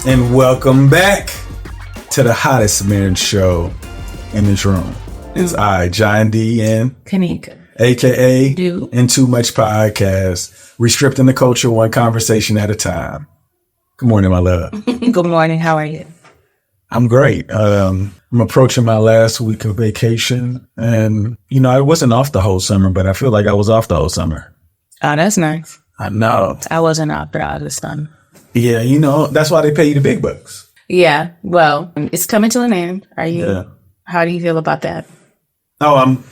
And welcome back to the hottest man show in this room. It's I, John D. and Kameka, aka And Too Much Podcast, Rescripting the culture one conversation at a time. Good morning, my love. Good morning. How are you? I'm great. I'm approaching my last week of vacation, and I wasn't off the whole summer, but I feel like I was off the whole summer. Oh, that's nice. I know. I wasn't off throughout the summer. Yeah, that's why they pay you the big bucks. Yeah, well, it's coming to an end. Are you? Yeah. How do you feel about that? Oh, I'm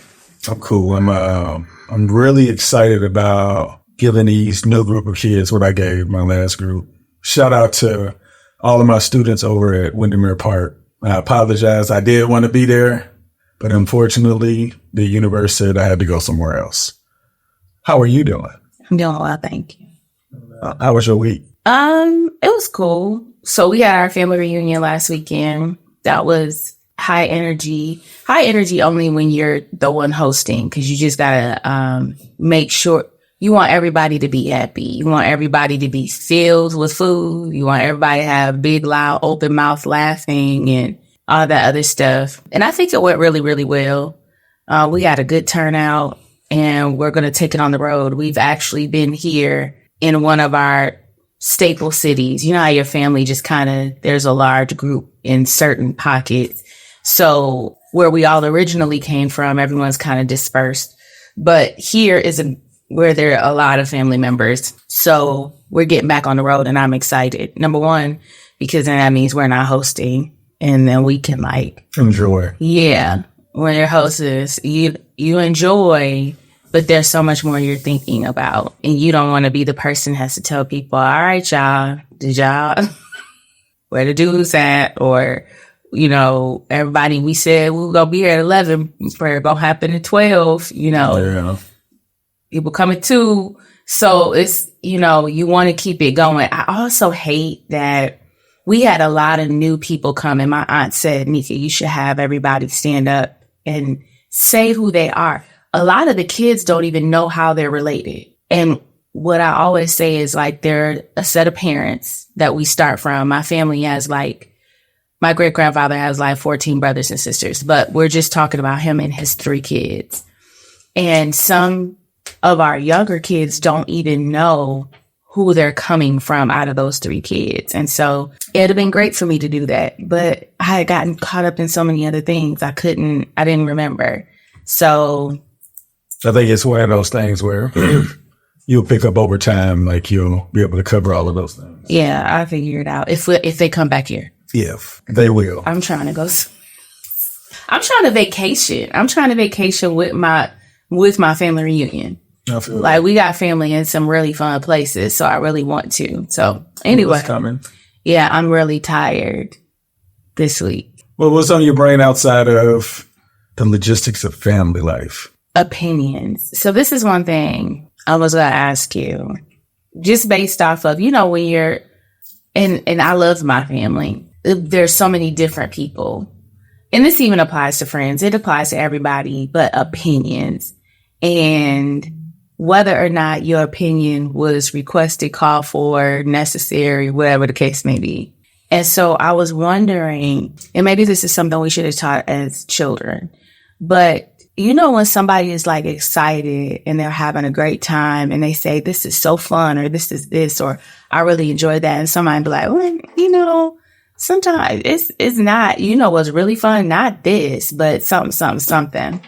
cool. I'm really excited about giving these new group of kids what I gave my last group. Shout out to all of my students over at Windermere Park. I apologize. I did want to be there, but unfortunately, the universe said I had to go somewhere else. How are you doing? I'm doing well, thank you. How was your week? It was cool. So we had our family reunion last weekend. That was high energy. High energy only when you're the one hosting, because you just gotta make sure you want everybody to be happy. You want everybody to be filled with food. You want everybody to have big, loud, open mouth laughing and all that other stuff. And I think it went really, really well. We had a good turnout, and we're gonna take it on the road. We've actually been here in one of our staple cities. You know how your family just there's a large group in certain pockets. So where we all originally came from, everyone's kind of dispersed. But here is where there are a lot of family members. So we're getting back on the road, and I'm excited. Number one, because then that means we're not hosting, and then we can enjoy. Yeah. When you're hostess, you enjoy, but there's so much more you're thinking about, and you don't want to be the person that has to tell people, all right, y'all, did y'all, where the dudes at? Or, everybody, we said we were going to be here at 11, prayer going to happen at 12, Yeah. People coming too. So it's, you want to keep it going. I also hate that we had a lot of new people come, and my aunt said, Nika, you should have everybody stand up and say who they are. A lot of the kids don't even know how they're related. And what I always say is they're a set of parents that we start from. My family has my great grandfather has 14 brothers and sisters, but we're just talking about him and his 3 kids. And some of our younger kids don't even know who they're coming from out of those 3 kids. And so it'd have been great for me to do that, but I had gotten caught up in so many other things. I didn't remember. So I think it's one of those things where you'll pick up over time, you'll be able to cover all of those things. Yeah, I'll figure it out if they come back here. If they will. I'm trying to vacation. I'm trying to vacation with my family reunion. We got family in some really fun places, so I really want to. So anyway, coming. Yeah, I'm really tired this week. Well, what's on your brain outside of the logistics of family life? Opinions. So this is one thing I was going to ask you, just based off of, when you're, and I love my family. There's so many different people, and this even applies to friends. It applies to everybody, but opinions and whether or not your opinion was requested, called for, necessary, whatever the case may be. And so I was wondering, and maybe this is something we should have taught as children, but when somebody is excited and they're having a great time and they say, this is so fun, or this is this, or I really enjoyed that. And somebody be like, well, sometimes it's not, what's really fun, not this, but something.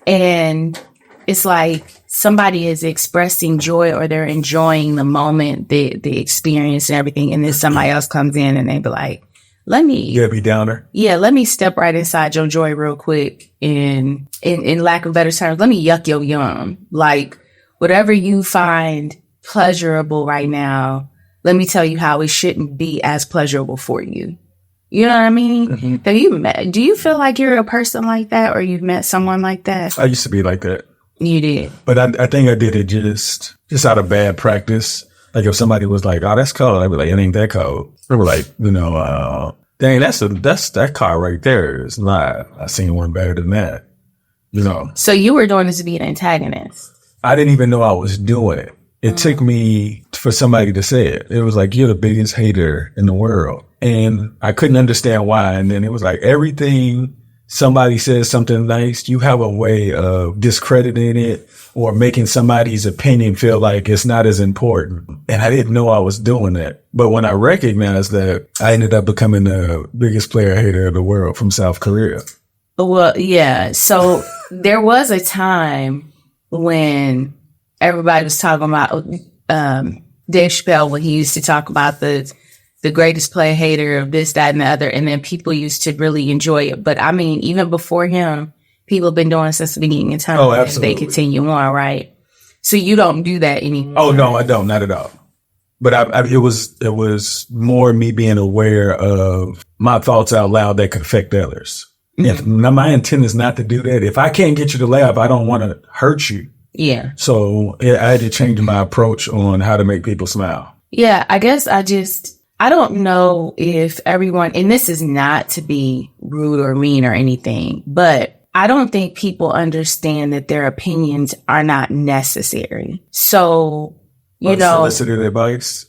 And it's somebody is expressing joy, or they're enjoying the moment, the experience and everything. And then somebody else comes in and they be like, let me step right inside your joy real quick. And in lack of better terms, let me yuck your yum. Whatever you find pleasurable right now, let me tell you how it shouldn't be as pleasurable for you. You know what I mean? Mm-hmm. Do you feel like you're a person like that, or you've met someone like that? I used to be like that. You did. But I think I did it just out of bad practice. If somebody was like, oh, that's cold, I'd be like, it ain't that cold. They were like, dang, that's that car right there is live. I seen one better than that. So you were doing this to be an antagonist. I didn't even know I was doing it. It took me for somebody to say it. It was like, you're the biggest hater in the world. And I couldn't understand why. And then it was like everything somebody says something nice, you have a way of discrediting it or making somebody's opinion feel like it's not as important. And I didn't know I was doing that. But when I recognized that, I ended up becoming the biggest player hater of the world from South Korea. Well, yeah. So there was a time when everybody was talking about Dave Chappelle, when he used to talk about the greatest player hater of this, that, and the other. And then people used to really enjoy it. But I mean, even before him, people have been doing it since the beginning of time. Oh, absolutely. They continue on, right? So you don't do that anymore. Oh, no, I don't. Not at all. But it was more me being aware of my thoughts out loud that could affect others. Mm-hmm. If my intent is not to do that. If I can't get you to laugh, I don't want to hurt you. Yeah. So I had to change my approach on how to make people smile. Yeah, I guess I don't know if everyone, and this is not to be rude or mean or anything, but I don't think people understand that their opinions are not necessary. So, you know, unsolicited advice.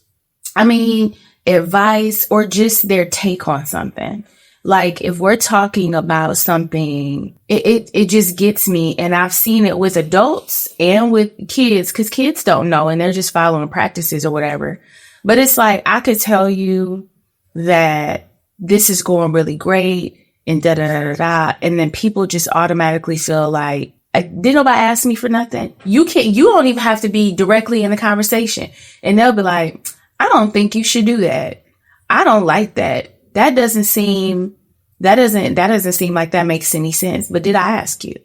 I mean, advice or just their take on something. Like if we're talking about something, it just gets me. And I've seen it with adults and with kids, because kids don't know and they're just following practices or whatever. But it's like, I could tell you that this is going really great and da da da da. And then people just automatically feel like, did nobody ask me for nothing? You don't even have to be directly in the conversation. And they'll be like, I don't think you should do that. I don't like that. That doesn't seem like that makes any sense. But did I ask you?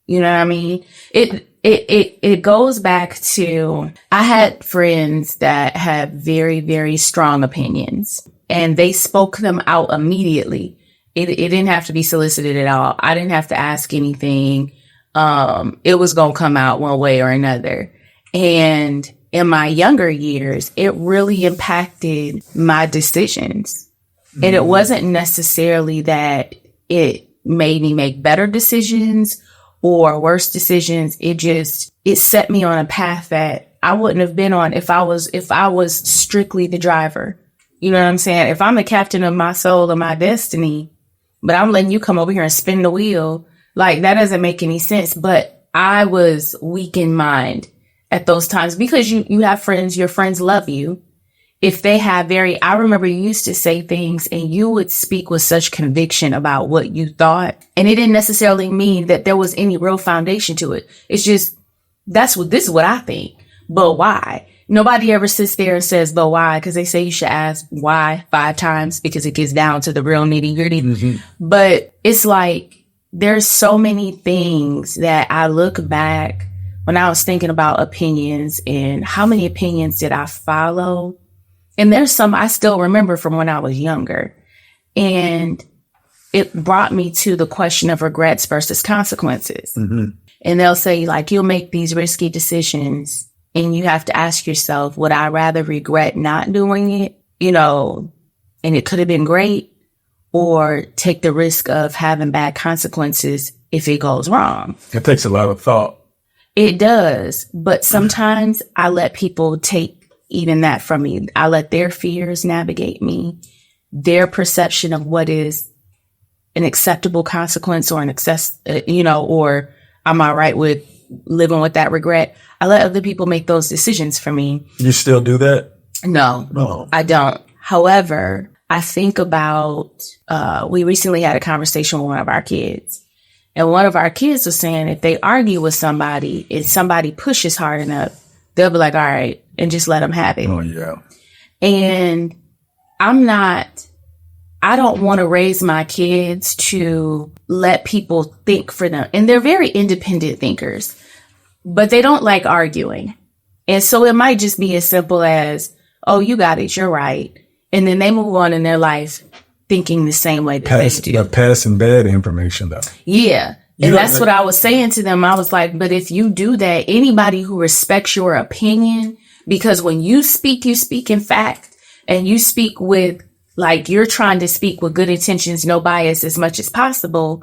You know what I mean? It goes back to, I had friends that had very, very strong opinions and they spoke them out immediately. It didn't have to be solicited at all. I didn't have to ask anything. It was going to come out one way or another. And in my younger years, it really impacted my decisions. And it wasn't necessarily that it made me make better decisions or worse decisions. It set me on a path that I wouldn't have been on if I was strictly the driver. You know what I'm saying? If I'm the captain of my soul and my destiny, but I'm letting you come over here and spin the wheel, like that doesn't make any sense. But I was weak in mind at those times because you have friends, your friends love you. If they have I remember you used to say things and you would speak with such conviction about what you thought. And it didn't necessarily mean that there was any real foundation to it. It's just, this is what I think. But why? Nobody ever sits there and says, but why? Because they say you should ask why 5 times because it gets down to the real nitty gritty. Mm-hmm. But it's like, there's so many things that I look back when I was thinking about opinions and how many opinions did I follow? And there's some I still remember from when I was younger. And it brought me to the question of regrets versus consequences. Mm-hmm. And they'll say, like, you'll make these risky decisions and you have to ask yourself, would I rather regret not doing it, and it could have been great, or take the risk of having bad consequences if it goes wrong? It takes a lot of thought. It does. But sometimes I let people take even that from me. I let their fears navigate me, their perception of what is an acceptable consequence or an excess, or am I right with living with that regret? I let other people make those decisions for me. You still do that? No, I don't. However, I think about, we recently had a conversation with one of our kids. And one of our kids was saying if they argue with somebody and somebody pushes hard enough, they'll be like, all right, and just let them have it. Oh, yeah. And I don't want to raise my kids to let people think for them. And they're very independent thinkers, but they don't like arguing. And so it might just be as simple as, oh, you got it, you're right. And then they move on in their life thinking the same way that they do. Passing bad information, though. Yeah. And that's what I was saying to them. I was like, but if you do that, anybody who respects your opinion, because when you speak in fact, and you speak with, like, you're trying to speak with good intentions, no bias as much as possible.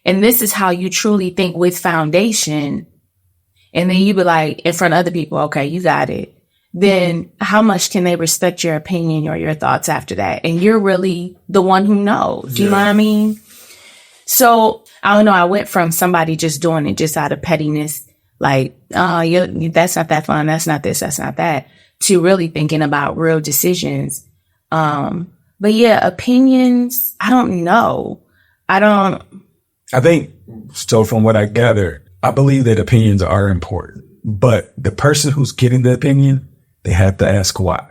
And this is how you truly think with foundation. and then you be like in front of other people, okay, you got it. Then how much can they respect your opinion or your thoughts after that? And you're really the one who knows. Do you know what I mean? So I don't know. I went from somebody just doing it just out of pettiness, like, oh, that's not that fun. That's not this. That's not that, to really thinking about real decisions. But yeah, opinions, I don't know. I think, so from what I gather, I believe that opinions are important, but the person who's getting the opinion, they have to ask why.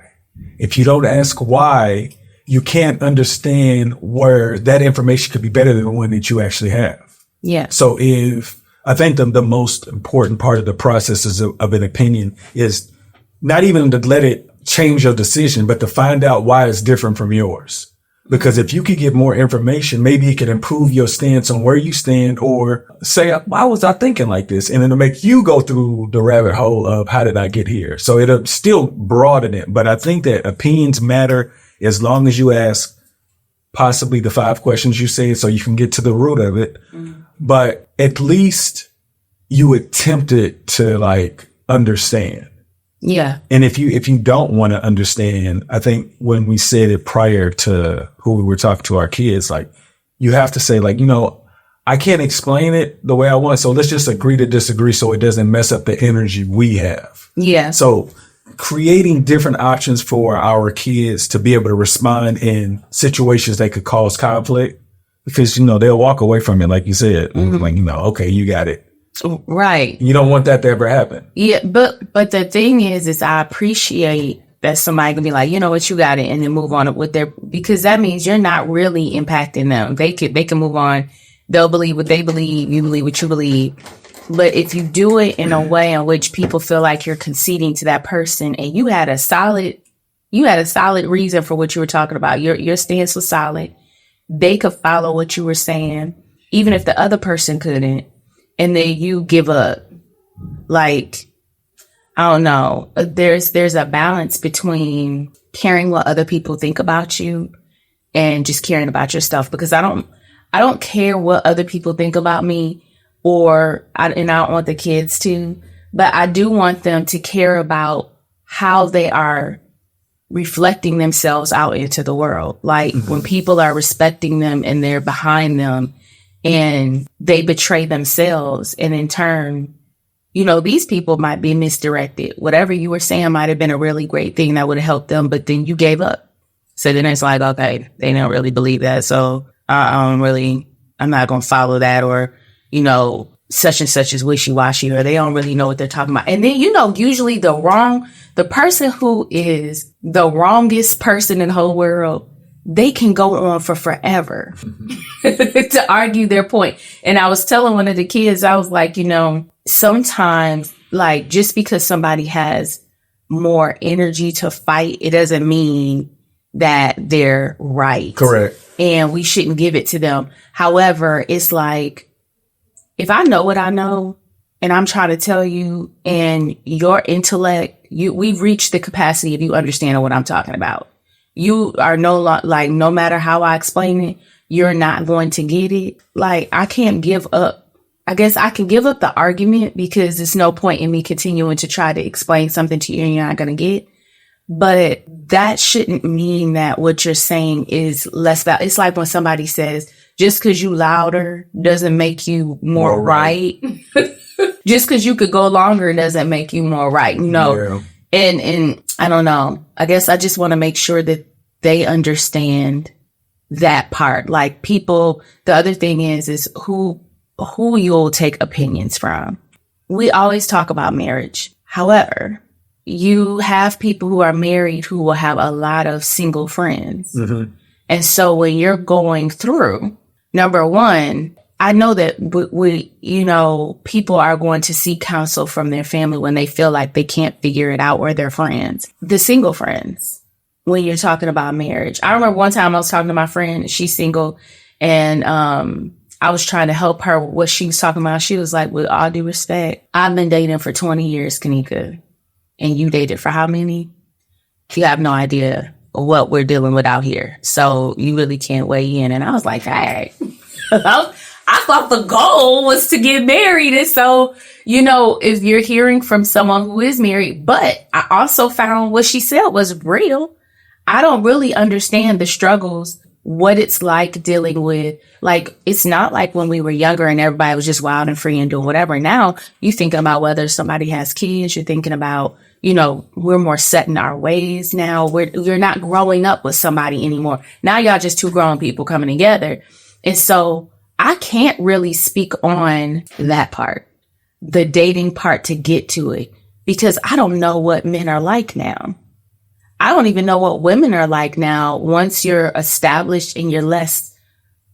If you don't ask why, you can't understand where that information could be better than the one that you actually have. Yeah. So I think the most important part of the process of an opinion is not even to let it change your decision, but to find out why it's different from yours. Because if you could get more information, maybe it could improve your stance on where you stand, or say, why was I thinking like this? And it'll make you go through the rabbit hole of how did I get here? So it'll still broaden it. But I think that opinions matter as long as you ask possibly the 5 questions you said so you can get to the root of it. Mm-hmm. But at least you attempted to like understand. Yeah. And if you don't want to understand, I think when we said it prior to who we were talking to our kids, like you have to say like, I can't explain it the way I want. So let's just agree to disagree so it doesn't mess up the energy we have. Yeah. So creating different options for our kids to be able to respond in situations that could cause conflict, because, they'll walk away from it. Like you said, mm-hmm. like, okay, you got it. Right. You don't want that to ever happen. Yeah. But the thing is I appreciate that somebody can be like, you know what, you got it. And then move on with because that means you're not really impacting them. They can move on. They'll believe what they believe. You believe what you believe. But if you do it in a way in which people feel like you're conceding to that person and you had a solid reason for what you were talking about. Your stance was solid. They could follow what you were saying, even if the other person couldn't. And then you give up. Like, I don't know. There's a balance between caring what other people think about you and just caring about your stuff. Because I don't care what other people think about me, and I don't want the kids to, but I do want them to care about how they are reflecting themselves out into the world. Like mm-hmm. when people are respecting them and they're behind them, and they betray themselves, and in turn, these people might be misdirected. Whatever you were saying might have been a really great thing that would have helped them, but then you gave up. So then it's like, okay, they don't really believe that. So I'm not going to follow that, or, such and such is wishy-washy, or they don't really know what they're talking about. And then, usually the person who is the wrongest person in the whole world, they can go on for forever to argue their point. And I was telling one of the kids, I was like, sometimes like just because somebody has more energy to fight, it doesn't mean that they're right. Correct. And we shouldn't give it to them. However, it's like, if I know what I know and I'm trying to tell you, and your intellect, we've reached the capacity of you understanding what I'm talking about. You are no matter how I explain it, you're not going to get it. Like, I can't give up. I guess I can give up the argument because there's no point in me continuing to try to explain something to you and you're not going to get. But that shouldn't mean that what you're saying is less valid. It's like when somebody says, just because you louder doesn't make you more right. Just because you could go longer doesn't make you more right. No. Yeah. And I don't know. I guess I just want to make sure that they understand that part. Like people, the other thing is who you'll take opinions from. We always talk about marriage. However, you have people who are married who will have a lot of single friends. Mm-hmm. And so when you're going through, number one, I know that people are going to seek counsel from their family when they feel like they can't figure it out, or their friends, the single friends, when you're talking about marriage. I remember one time I was talking to my friend, she's single, and I was trying to help her with what she was talking about. She was like, with all due respect, I've been dating for 20 years, Kameka, and you dated for how many? You have no idea what we're dealing with out here. So you really can't weigh in. And I was like, hey. I thought the goal was to get married. And so, you know, if you're hearing from someone who is married, but I also found what she said was real. I don't really understand the struggles, what it's like dealing with, like, it's not like when we were younger and everybody was just wild and free and doing whatever. Now you think about whether somebody has kids, you're thinking about, you know, we're more set in our ways now. You're not growing up with somebody anymore. Now y'all just two grown people coming together. And so I can't really speak on that part, the dating part to get to it, because I don't know what men are like now. I don't even know what women are like now once you're established and you're less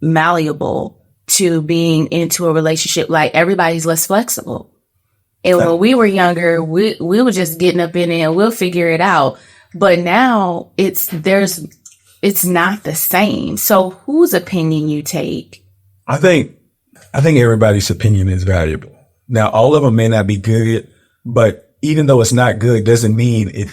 malleable to being into a relationship. Like, everybody's less flexible. And when we were younger, we were just getting up in it and we'll figure it out. But now it's not the same. So whose opinion you take? I think everybody's opinion is valuable. Now, all of them may not be good, but even though it's not good, doesn't mean it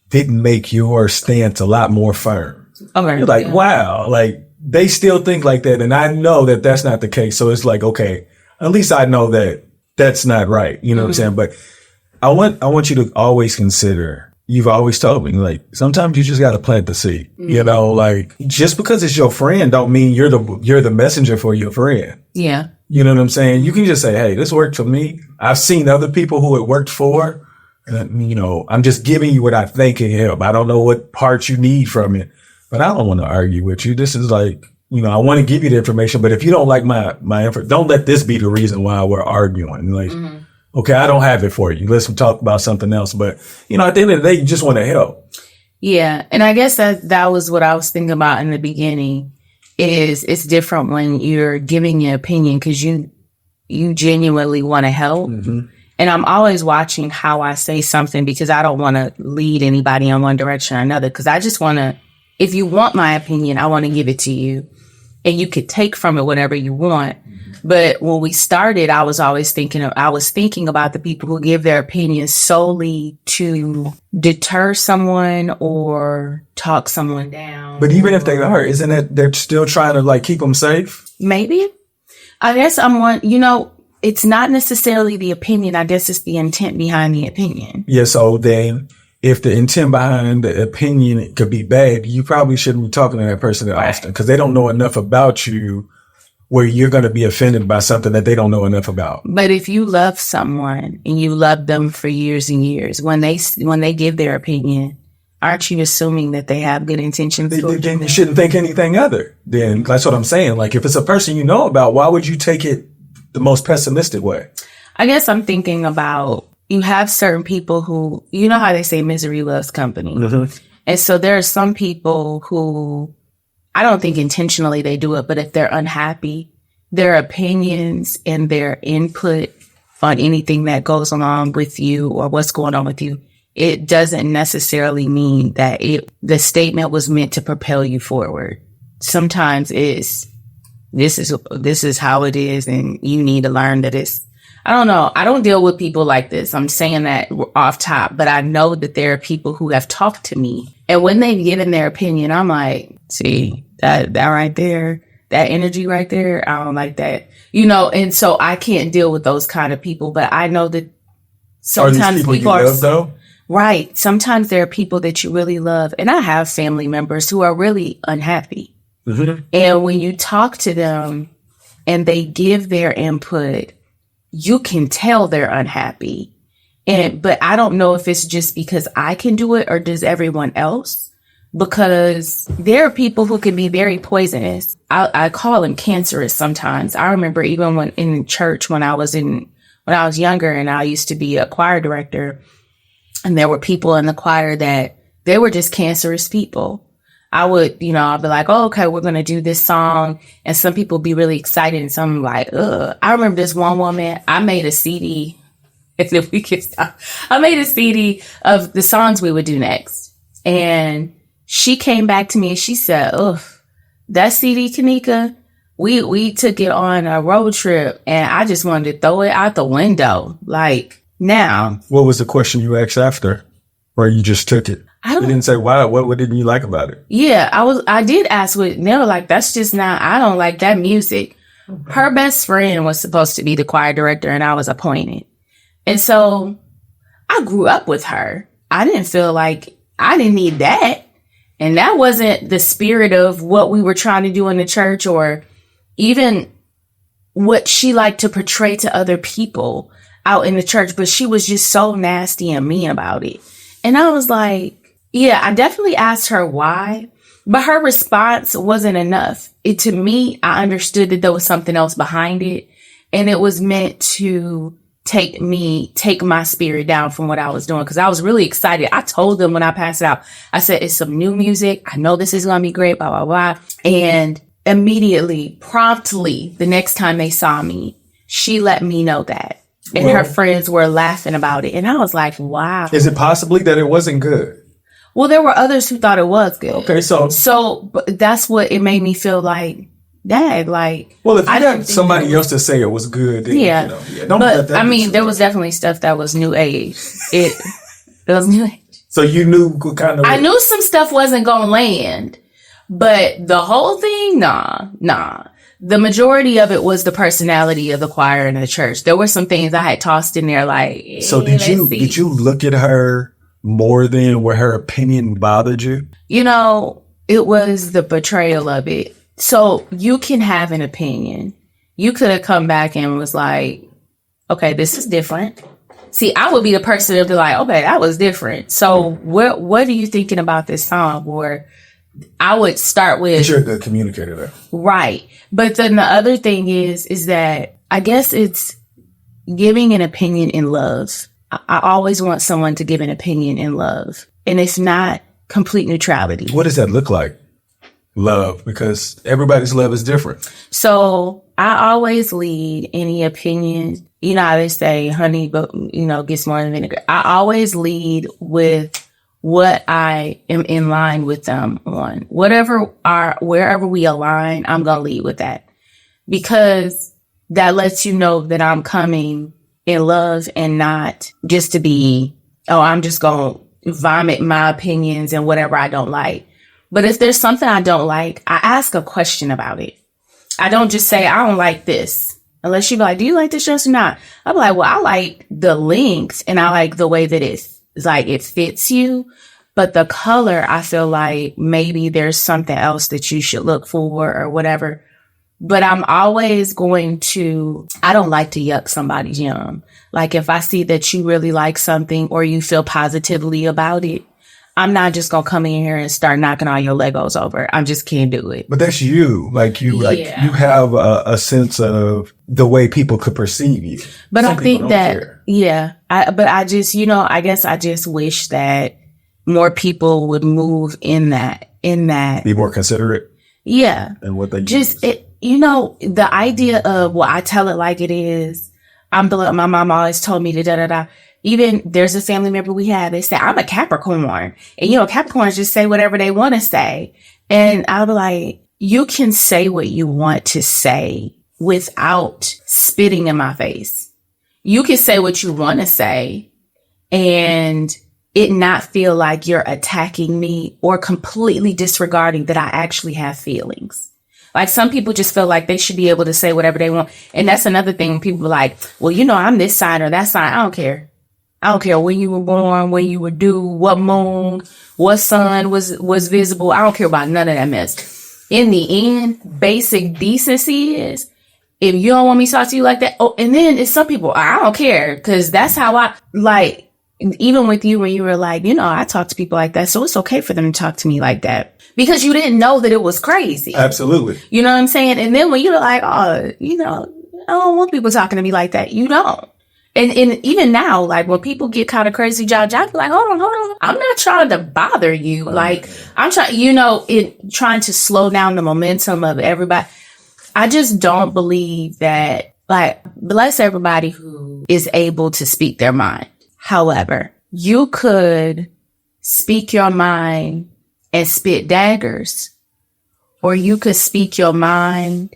didn't make your stance a lot more firm. Okay. You're like, wow, like, they still think like that. And I know that that's not the case. So it's like, okay, at least I know that that's not right. You know what I'm saying? But I want you to always consider, you've always told me, like, sometimes you just got to plant the seed, you know, like, just because it's your friend don't mean you're the messenger for your friend. Yeah. You know what I'm saying? You can just say, hey, this worked for me. I've seen other people who it worked for. And, you know, I'm just giving you what I think can help. I don't know what parts you need from it, but I don't want to argue with you. This is like, you know, I want to give you the information, but if you don't like my info, don't let this be the reason why we're arguing. Like, okay, I don't have it for you. Let's talk about something else. But, you know, at the end of the day, you just want to help. Yeah. And I guess that was what I was thinking about in the beginning, is it's different when you're giving your opinion because you genuinely want to help. And I'm always watching how I say something because I don't want to lead anybody in one direction or another. Because I just want to, if you want my opinion, I want to give it to you. And you could take from it whatever you want. But when we started, I was thinking about the people who give their opinions solely to deter someone or talk someone down. But even if they are, isn't it they're still trying to, like, keep them safe? Maybe. I guess it's not necessarily the opinion. I guess it's the intent behind the opinion. Yeah. So then if the intent behind the opinion could be bad, you probably shouldn't be talking to that person that often because they don't know enough about you where you're going to be offended by something that they don't know enough about. But if you love someone and you love them for years and years, when they give their opinion, aren't you assuming that they have good intentions? You shouldn't think anything other. Then that's what I'm saying. Like, if it's a person you know about, why would you take it the most pessimistic way? I guess I'm thinking about, you have certain people who, you know how they say misery loves company. And so there are some people who, I don't think intentionally they do it, but if they're unhappy, their opinions and their input on anything that goes along with you or what's going on with you, it doesn't necessarily mean that the statement was meant to propel you forward. Sometimes this is how it is, and you need to learn that I don't know. I don't deal with people like this. I'm saying that off top, but I know that there are people who have talked to me, and when they've given their opinion, I'm like, see, that right there, that energy right there, I don't like that, you know. And so I can't deal with those kind of people. But I know that sometimes people are, though? Right. Sometimes there are people that you really love, and I have family members who are really unhappy. And when you talk to them and they give their input, you can tell they're unhappy. But I don't know if it's just because I can do it or does everyone else, because there are people who can be very poisonous. I call them cancerous sometimes. I remember even when in church, when I was younger and I used to be a choir director, and there were people in the choir that they were just cancerous people. I'd be like, oh, okay, we're going to do this song. And some people be really excited and some like, ugh. I remember this one woman, I made a CD. If we could stop, I made a CD of the songs we would do next. And she came back to me and she said, ugh, that CD, Kameka, we took it on a road trip and I just wanted to throw it out the window. Like, now. What was the question you asked after? Or you just took it? You didn't say why. What didn't you like about it? Yeah, I did ask what they were like, that's just not, I don't like that music. Her best friend was supposed to be the choir director and I was appointed. And so I grew up with her. I didn't feel like I didn't need that. And that wasn't the spirit of what we were trying to do in the church or even what she liked to portray to other people out in the church. But she was just so nasty and mean about it. And I was like, yeah, I definitely asked her why, but her response wasn't enough. To me, I understood that there was something else behind it. And it was meant to take my spirit down from what I was doing. Cause I was really excited. I told them when I passed it out, I said, it's some new music. I know this is going to be great, blah, blah, blah. And immediately, promptly, the next time they saw me, she let me know that. And her friends were laughing about it. And I was like, wow. Is it possibly that it wasn't good? Well, there were others who thought it was good. Okay, so but that's what it made me feel like. Dang, like. Well, if you got somebody else to say it was good, then, yeah. Don't but I mean, there was definitely stuff that was new age. It was new age. So you knew kind of. I knew some stuff wasn't gonna land, but the whole thing, nah. The majority of it was the personality of the choir and the church. There were some things I had tossed in there, like. So did you look at her more than where her opinion bothered you? It was the betrayal of it. So you can have an opinion. You could have come back and was like, okay, this is different. See, I would be the person to be like, okay, that was different. So what are you thinking about this song? Or I would start with. But you're a good communicator there. Right. But then the other thing is that I guess it's giving an opinion in love. I always want someone to give an opinion in love. And it's not complete neutrality. What does that look like? Love, because everybody's love is different. So I always lead any opinion. You know how they say honey, but gets more than vinegar. I always lead with what I am in line with them on. Wherever we align, I'm going to lead with that. Because that lets you know that I'm coming in love and not just to be, I'm just going to vomit my opinions and whatever I don't like. But if there's something I don't like, I ask a question about it. I don't just say, I don't like this. Unless you be like, do you like this dress or not? I'm like, well, I like the length and I like the way that it's like it fits you. But the color, I feel like maybe there's something else that you should look for or whatever. But I'm always I don't like to yuck somebody's yum. Like if I see that you really like something or you feel positively about it, I'm not just going to come in here and start knocking all your Legos over. I just can't do it. But that's you. You have a sense of the way people could perceive you. But I think that, I guess I just wish that more people would move in that. Be more considerate. Yeah. And what they the idea of, I tell it like it is. My mom always told me to da-da-da. Even there's a family member we have, they say, I'm a Capricorn. And, Capricorns just say whatever they want to say. And I'll be like, you can say what you want to say without spitting in my face. You can say what you want to say and it not feel like you're attacking me or completely disregarding that I actually have feelings. Like some people just feel like they should be able to say whatever they want. And that's another thing. People are like, well, I'm this sign or that sign. I don't care. I don't care when you were born, when you were due, what moon, what sun was visible. I don't care about none of that mess. In the end, basic decency is if you don't want me to talk to you like that. Oh, and then it's some people, I don't care. Cause that's how I like, even with you when you were like, I talk to people like that. So it's okay for them to talk to me like that because you didn't know that it was crazy. Absolutely. You know what I'm saying? And then when you're like, I don't want people talking to me like that. You don't. And even now, like when people get kind of crazy, John, be like, hold on. I'm not trying to bother you. Like I'm trying to slow down the momentum of everybody. I just don't believe that, like, bless everybody who is able to speak their mind. However, you could speak your mind and spit daggers, or you could speak your mind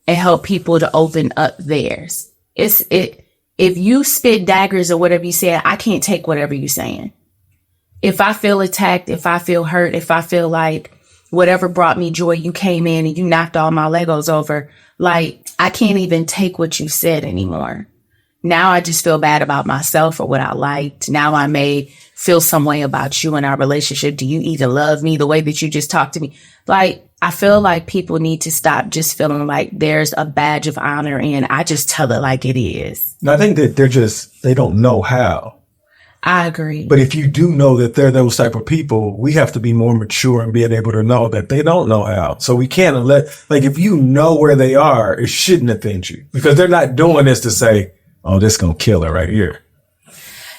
and help people to open up theirs. If you spit daggers or whatever you say, I can't take whatever you're saying. If I feel attacked, if I feel hurt, if I feel like whatever brought me joy, you came in and you knocked all my Legos over, like I can't even take what you said anymore. Now I just feel bad about myself or what I liked. Now I may feel some way about you in our relationship. Do you even love me the way that you just talked to me? Like, I feel like people need to stop just feeling like there's a badge of honor and I just tell it like it is. I think that they don't know how. I agree. But if you do know that they're those type of people, we have to be more mature and being able to know that they don't know how. So we can't if you know where they are, it shouldn't offend you because they're not doing this to say, oh, this gonna kill her right here.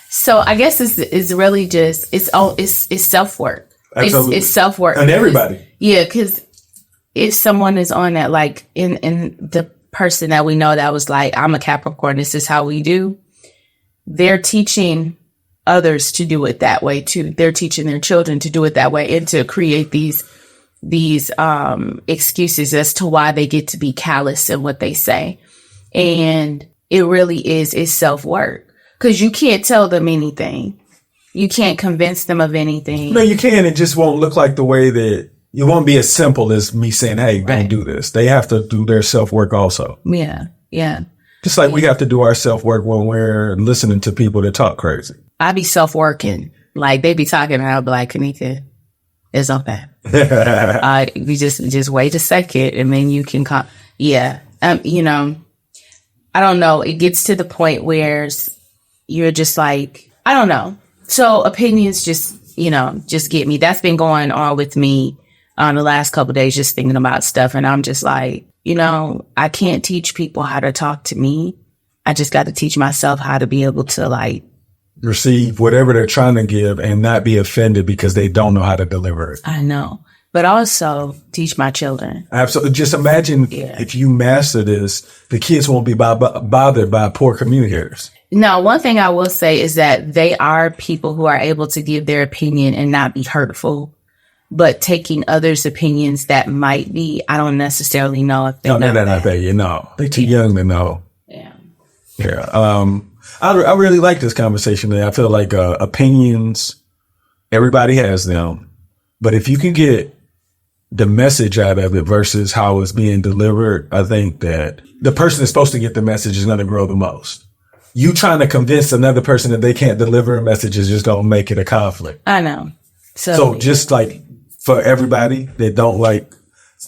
So I guess it's really just, it's self-work. Absolutely. It's self-work. And everybody. Yeah, because if someone is on that, like in the person that we know that was like, I'm a Capricorn, this is how we do, they're teaching others to do it that way too. They're teaching their children to do it that way and to create these excuses as to why they get to be callous in what they say. And it really it's self-work because you can't tell them anything. You can't convince them of anything. No, you can. It just won't look like the way that it won't be as simple as me saying, hey, don't do this. They have to do their self-work also. Yeah. Yeah. Just like we have to do our self-work when we're listening to people that talk crazy. I be self-working. Like they be talking and I'll be like, Kameka, it's okay. We just wait a second and then you can come. Yeah. I don't know. It gets to the point where you're just like, I don't know. So opinions just get me. That's been going on with me on the last couple of days, just thinking about stuff. And I'm just like, I can't teach people how to talk to me. I just got to teach myself how to be able to like receive whatever they're trying to give and not be offended because they don't know how to deliver it. I know. But also teach my children. Absolutely. Just imagine if you master this, the kids won't be bothered by poor communicators. No, one thing I will say is that they are people who are able to give their opinion and not be hurtful, but taking others' opinions that might be, I don't necessarily know if they know they're not there. They're too young to know. Yeah. Yeah. I really like this conversation today. I feel like opinions, everybody has them. But if you can get the message out of it versus how it's being delivered, I think that the person that's supposed to get the message is going to grow the most. You trying to convince another person that they can't deliver a message is just going to make it a conflict. I know. So just like for everybody that don't like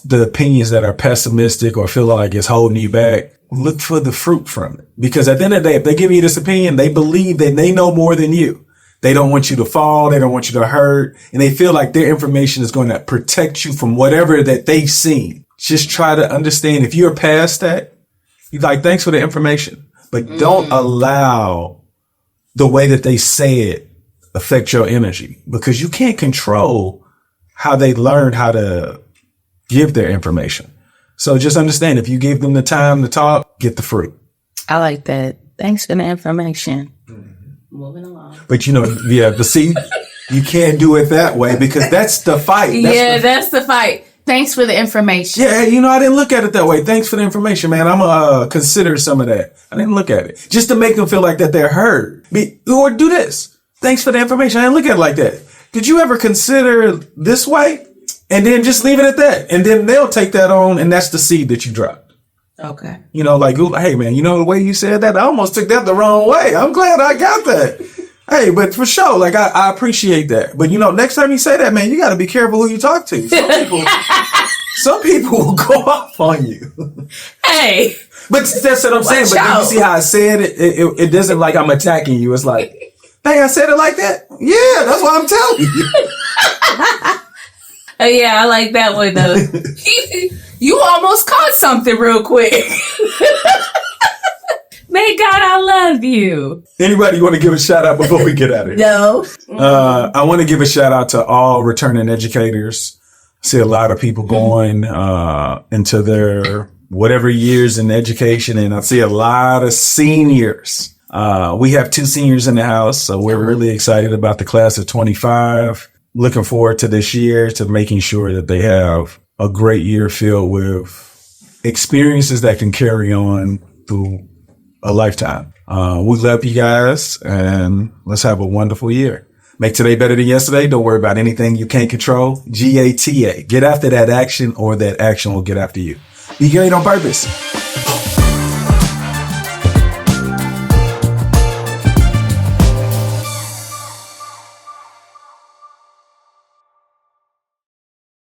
the opinions that are pessimistic or feel like it's holding you back, look for the fruit from it. Because at the end of the day, if they give you this opinion, they believe that they know more than you. They don't want you to fall. They don't want you to hurt. And they feel like their information is going to protect you from whatever that they've seen. Just try to understand if you're past that, you're like, thanks for the information. But don't allow the way that they say it affect your energy because you can't control how they learn how to give their information. So just understand if you give them the time to talk, get the fruit. I like that. Thanks for the information. Moving along. But see, you can't do it that way because that's the fight. That's the fight. Thanks for the information. Yeah, I didn't look at it that way. Thanks for the information, man. I'm gonna consider some of that. I didn't look at it. Just to make them feel like that they're heard. Or do this. Thanks for the information. I didn't look at it like that. Did you ever consider this way? And then just leave it at that. And then they'll take that on, and that's the seed that you dropped. Okay. Hey, man, the way you said that, I almost took that the wrong way. I'm glad I got that. Hey, but for sure, I appreciate that. But, next time you say that, man, you got to be careful who you talk to. Some people will go off on you. Hey. But that's what I'm saying. But did you see how I said it? It doesn't like I'm attacking you. It's like, dang, I said it like that? Yeah, that's what I'm telling you. Oh, yeah, I like that one, though. You almost caught something real quick. May God, I love you. Anybody want to give a shout out before we get out of here? No. I want to give a shout out to all returning educators. I see a lot of people going into their whatever years in education, and I see a lot of seniors. We have 2 seniors in the house, so we're really excited about the class of 25. Looking forward to this year, to making sure that they have a great year filled with experiences that can carry on through a lifetime. We love you guys, and let's have a wonderful year. Make today better than yesterday. Don't worry about anything you can't control. GATA. Get after that action, or that action will get after you. Be great on purpose.